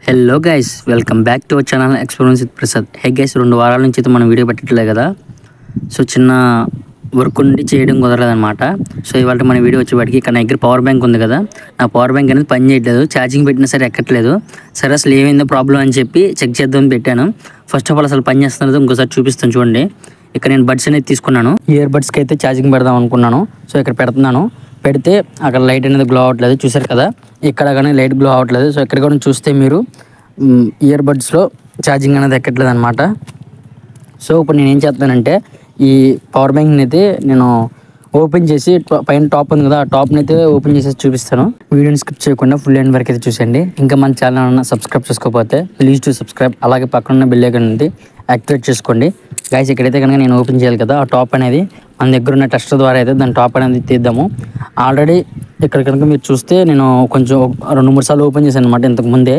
Hello guys, welcome back to our channel experience with Prasad. Hey guys, 2 వారాల నుంచి అయితే మనం వీడియో పెట్టట్లేదు కదా. సో చిన్న వర్క్ ఉండి చేయడం కుదరలేదన్నమాట. సో ఇవాళ మన వీడియో వచ్చేవాడికి ఇక్కడ నా దగ్గర పవర్ బ్యాంక్ ఉంది కదా, నా పవర్ బ్యాంక్ అనేది పని చేయట్లేదు. ఛార్జింగ్ పెట్టినా సరే ఎక్కట్లేదు. సరే అసలు ఏమైందో ప్రాబ్లం అని చెప్పి చెక్ చేద్దామని పెట్టాను. ఫస్ట్ ఆఫ్ ఆల్ అసలు పని చేస్తున్నది ఇంకోసారి చూపిస్తాను చూడండి. ఇక్కడ నేను బడ్స్ అనేది తీసుకున్నాను. ఇయర్ బడ్స్కి అయితే ఛార్జింగ్ పెడదాం అనుకున్నాను. సో ఇక్కడ పెడుతున్నాను. పెడితే అక్కడ లైట్ అనేది గ్లో అవ్వట్లేదు, చూసారు కదా. ఇక్కడ కానీ లైట్ గ్లో అవ్వట్లేదు. సో ఇక్కడ కూడా చూస్తే మీరు ఇయర్ బడ్స్లో ఛార్జింగ్ అనేది ఎక్కట్లేదు అనమాట. సో ఇప్పుడు నేను ఏం చేస్తానంటే ఈ పవర్ బ్యాంక్ని అయితే నేను ఓపెన్ చేసి పైన టాప్ ఉంది కదా, ఆ టాప్ని అయితే ఓపెన్ చేసి చూపిస్తాను. వీడియోని స్కిప్ చేయకుండా ఫుల్ ఎండ్ వరకు అయితే చూసేయండి. ఇంకా మన ఛానల్ సబ్స్క్రైబ్ చేసుకోకపోతే ప్లీజ్ టు సబ్స్క్రైబ్. అలాగే పక్కన ఉన్న బెల్ ఐకాన్ ఉంది, యాక్టివేట్ చేసుకోండి. గైస్ ఇక్కడైతే కనుక నేను ఓపెన్ చేయాలి కదా, ఆ టాప్ అనేది మన దగ్గర ఉన్న టెస్టర్ ద్వారా అయితే దాని టాప్ అనేది తీద్దాము. ఆల్రెడీ ఇక్కడ కనుక మీరు చూస్తే నేను కొంచెం 2-3 సార్లు ఓపెన్ చేశాను అనమాట ఇంతకు ముందే.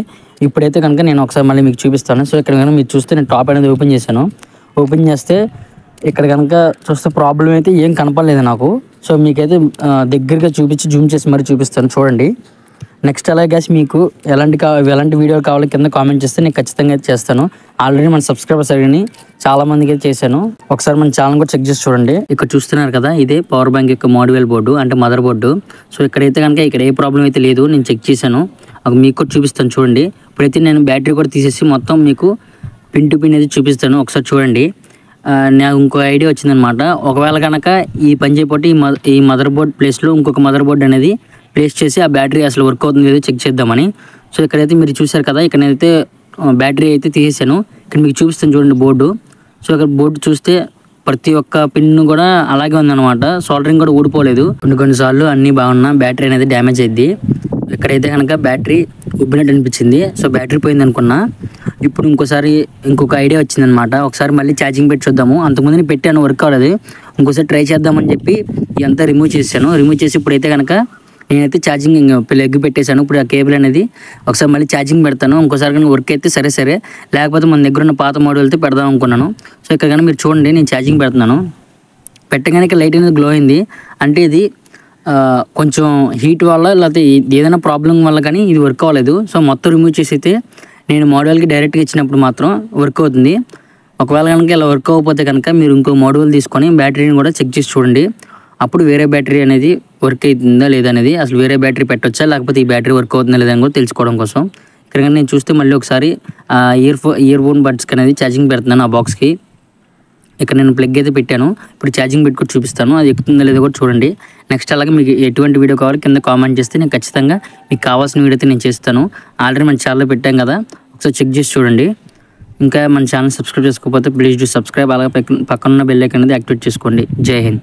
ఇప్పుడైతే కనుక నేను ఒకసారి మళ్ళీ మీకు చూపిస్తాను. సో ఇక్కడ కనుక మీరు చూస్తే నేను టాప్ అనేది ఓపెన్ చేశాను. ఓపెన్ చేస్తే ఇక్కడ కనుక చూస్తే ప్రాబ్లం అయితే ఏం కనపడలేదు నాకు. సో మీకైతే దగ్గరగా చూపించి జూమ్ చేసి మరీ చూపిస్తాను చూడండి. నెక్స్ట్ అలాగే గైస్ మీకు ఎలాంటి వీడియోలు కావాలో కింద కామెంట్ చేస్తే నేను ఖచ్చితంగా అయితే చేస్తాను. ఆల్రెడీ మన సబ్స్క్రైబర్స్ అడిగి చాలా మందికి అయితే చేశాను. ఒకసారి మన ఛానల్ కూడా చెక్ చేసి చూడండి. ఇక్కడ చూస్తున్నారు కదా, ఇదే పవర్ బ్యాంక్ యొక్క మాడ్యూల్ బోర్డు, అంటే మదర్ బోర్డు. సో ఇక్కడైతే కనుక ఇక్కడ ఏ ప్రాబ్లం అయితే లేదు, నేను చెక్ చేశాను. మీకు కూడా చూపిస్తాను చూడండి. ఇప్పుడైతే నేను బ్యాటరీ కూడా తీసేసి మొత్తం మీకు పిన్ టు పిన్ అయితే చూపిస్తాను. ఒకసారి చూడండి. నాకు ఇంకో ఐడియా వచ్చిందనమాట. ఒకవేళ కనుక ఈ పని చేయకపోతే ఈ మదర్ బోర్డ్ ప్లేస్లో ఇంకొక మదర్ బోర్డ్ అనేది ప్లేస్ చేసి ఆ బ్యాటరీ అసలు వర్క్ అవుతుంది లేదో చెక్ చేద్దామని. సో ఇక్కడైతే మీరు చూసారు కదా, ఇక్కడైతే బ్యాటరీ అయితే తీసేసాను. ఇక్కడ మీకు చూపిస్తాను చూడండి బోర్డు. సో ఇక్కడ బోర్డు చూస్తే ప్రతి ఒక్క పిన్ కూడా అలాగే ఉందన్నమాట. సోల్డరింగ్ కూడా ఊడిపోలేదు. కొన్నిసార్లు అన్నీ బాగున్నా బ్యాటరీ అనేది డ్యామేజ్ అయింది. ఇక్కడైతే కనుక బ్యాటరీ ఉబ్బినట్టు అనిపించింది. సో బ్యాటరీ పోయింది అనుకున్నా. ఇప్పుడు ఇంకొక ఐడియా వచ్చిందనమాట. ఒకసారి మళ్ళీ ఛార్జింగ్ పెట్టి చూద్దాము. అంతకుముందు నేను పెట్టాను, వర్క్ అవ్వలేదు. ఇంకోసారి ట్రై చేద్దామని చెప్పి ఇదంతా రిమూవ్ చేశాను. రిమూవ్ చేసి ఇప్పుడైతే కనుక నేనైతే ఛార్జింగ్ లెగ్ పెట్టేశాను. ఇప్పుడు ఆ కేబుల్ అనేది ఒకసారి మళ్ళీ ఛార్జింగ్ పెడతాను. ఇంకోసారి కానీ వర్క్ అయితే సరే, లేకపోతే మన దగ్గర ఉన్న పాత మోడల్ అయితే పెడదాం అనుకున్నాను. సో ఇక్కడ కానీ మీరు చూడండి, నేను ఛార్జింగ్ పెడుతున్నాను. పెట్టగానే లైట్ అనేది గ్లో అయింది. అంటే ఇది కొంచెం హీట్ వల్ల లేకపోతే ఏదైనా ప్రాబ్లం వల్ల కానీ ఇది వర్క్ అవ్వలేదు. సో మొత్తం రిమూవ్ చేసి అయితే నేను మోడల్కి డైరెక్ట్గా ఇచ్చినప్పుడు మాత్రం వర్క్ అవుతుంది. ఒకవేళ కనుక ఇలా వర్క్ అవ్వకపోతే కనుక మీరు ఇంకో మోడల్ తీసుకొని బ్యాటరీని కూడా చెక్ చేసి చూడండి. అప్పుడు వేరే బ్యాటరీ అనేది వర్క్ అవుతుందా లేదా అనేది, అసలు వేరే బ్యాటరీ పెట్టొచ్చా లేకపోతే ఈ బ్యాటరీ వర్క్ అవుతుందా లేదా అని కూడా తెలుసుకోవడం కోసం ఇక్కడ నేను చూస్తే మళ్ళీ ఒకసారి ఇయర్ ఫోన్ బడ్స్కి అనేది ఛార్జింగ్ పెడుతున్నాను ఆ బాక్స్కి. ఇక్కడ నేను ప్లగ్ అయితే పెట్టాను. ఇప్పుడు ఛార్జింగ్ పెట్టుకొని చూపిస్తాను, అది ఎక్కుతుందా లేదో కూడా చూడండి. నెక్స్ట్ అలాగే మీకు ఎటువంటి వీడియో కావాలి కింద కామెంట్ చేస్తే నేను ఖచ్చితంగా మీకు కావాల్సిన వీడియో అయితే నేను చేస్తాను. ఆల్రెడీ మన ఛానల్లో పెట్టాం కదా, ఒకసారి చెక్ చేసి చూడండి. ఇంకా మన ఛానల్ సబ్స్క్రైబ్ చేసుకోకపోతే ప్లీజ్ డూ సబ్స్క్రైబ్. అలాగే పక్కన ఉన్న బెల్ ఐకాన్ అనేది యాక్టివేట్ చేసుకోండి. జై హింద్.